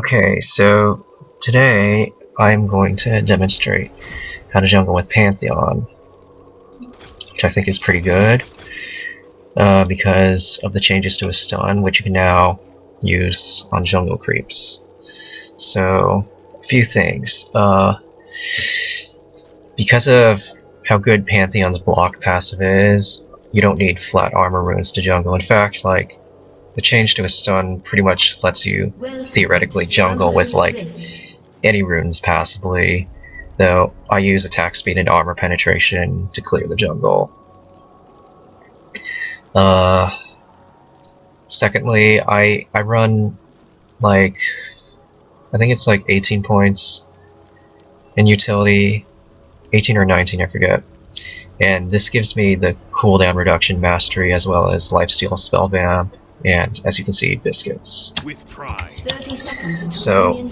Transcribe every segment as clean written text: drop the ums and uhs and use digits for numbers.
Okay, so today I'm going to demonstrate how to jungle with Pantheon, which I think is pretty good because of the changes to a stun, which you can now use on jungle creeps. So, a few things. Because of how good Pantheon's block passive is, you don't need flat armor runes to jungle. In fact, like, the change to a stun pretty much lets you theoretically jungle with like any runes passively, though I use attack speed and armor penetration to clear the jungle. Secondly, I run like, I think it's like 18 points in utility, 18 or 19, I forget. And this gives me the cooldown reduction mastery as well as lifesteal spellvamp, and as you can see, biscuits. With pride. So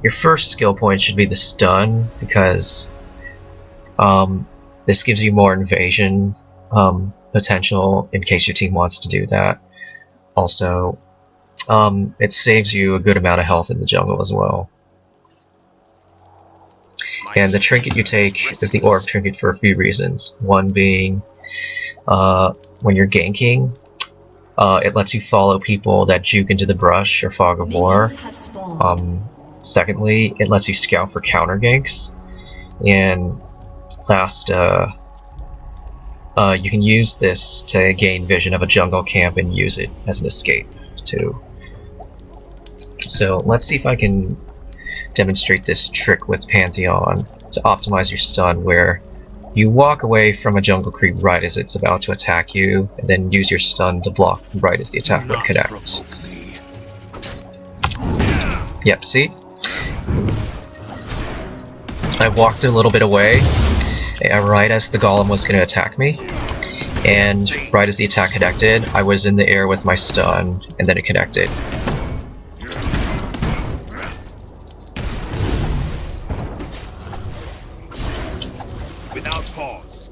your first skill point should be the stun, because this gives you more invasion potential in case your team wants to do that. Also, it saves you a good amount of health in the jungle as well. And the trinket you take is the orb trinket for a few reasons. One being, when you're ganking, it lets you follow people that juke into the brush or fog of war. Secondly, it lets you scout for counter ganks. And last, you can use this to gain vision of a jungle camp and use it as an escape too. So let's see if I can demonstrate this trick with Pantheon to optimize your stun, where you walk away from a jungle creep right as it's about to attack you, and then use your stun to block right as the attack would connect. Yep, see? I walked a little bit away, right as the golem was going to attack me, and right as the attack connected, I was in the air with my stun, and then it connected. Without pause.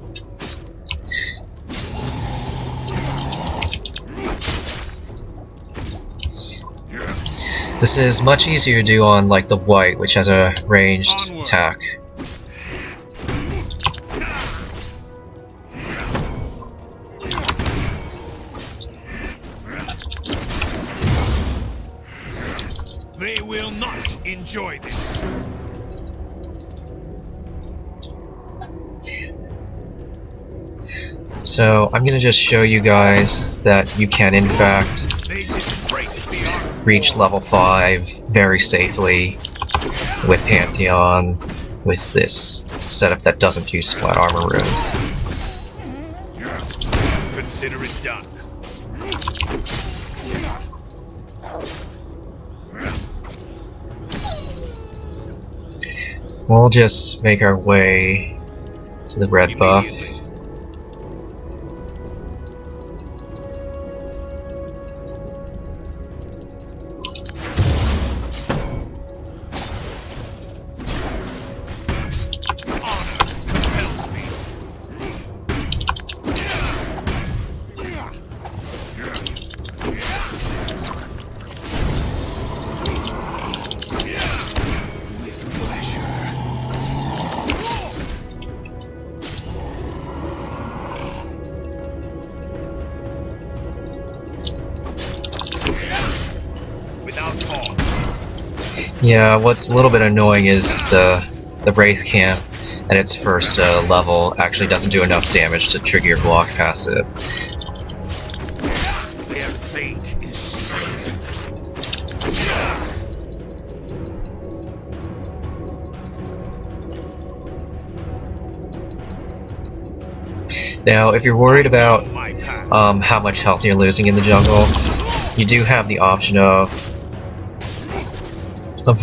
This is much easier to do on like the white, which has a ranged attack. They will not enjoy this. So I'm gonna just show you guys that you can in fact reach level 5 very safely with Pantheon with this setup that doesn't use flat armor runes. Consider it done. We'll just make our way to the red buff. Yeah, what's a little bit annoying is the Wraith camp at its first level actually doesn't do enough damage to trigger your block passive. Their fate is certain. Now, if you're worried about how much health you're losing in the jungle, you do have the option of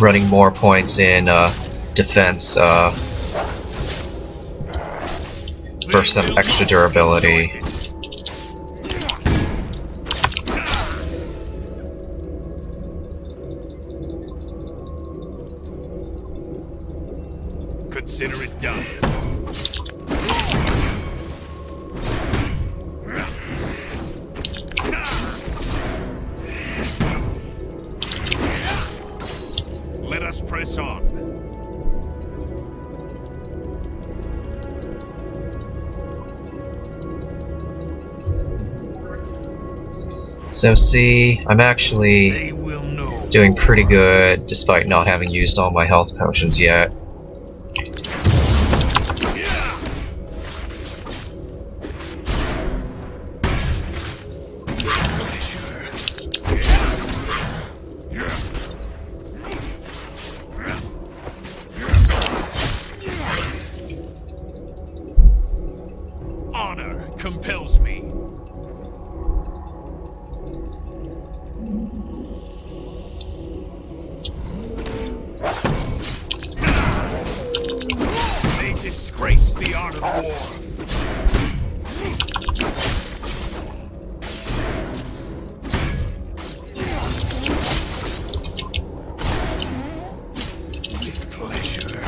running more points in defense for some extra durability. Consider it done. us press on. So see, I'm actually They will know. doing pretty good despite not having used all my health potions yet. Honor compels me. They disgrace the art of war. With pleasure.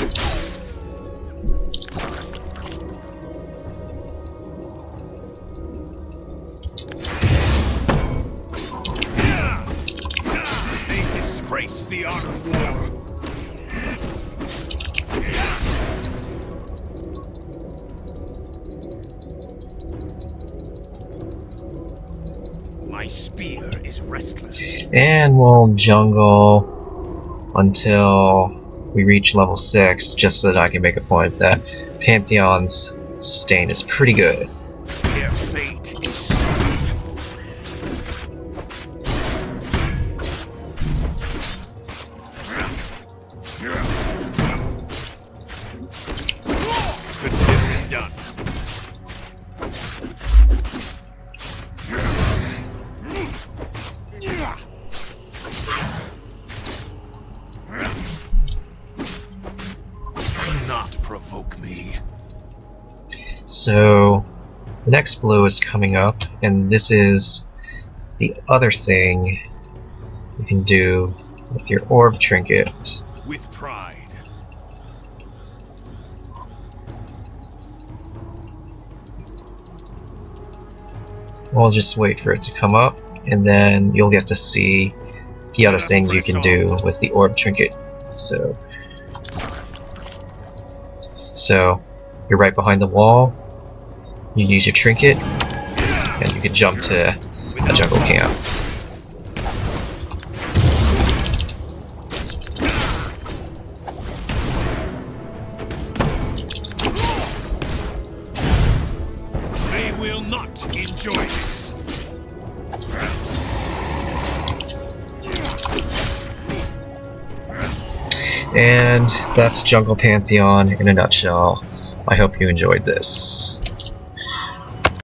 They disgrace the art of war. My spear is restless. And we'll jungle until we reach level 6, just so that I can make a point that Pantheon's sustain is pretty good. Their fate is sealed. Consider it done. Do not provoke me. So the next blue is coming up, and this is the other thing you can do with your orb trinket. With pride. We'll just wait for it to come up, and then you'll get to see the other thing you can do with the orb trinket. So you're right behind the wall, you use your trinket, and you can jump to a jungle camp. They will not enjoy this. And that's Jungle Pantheon in a nutshell. I hope you enjoyed this.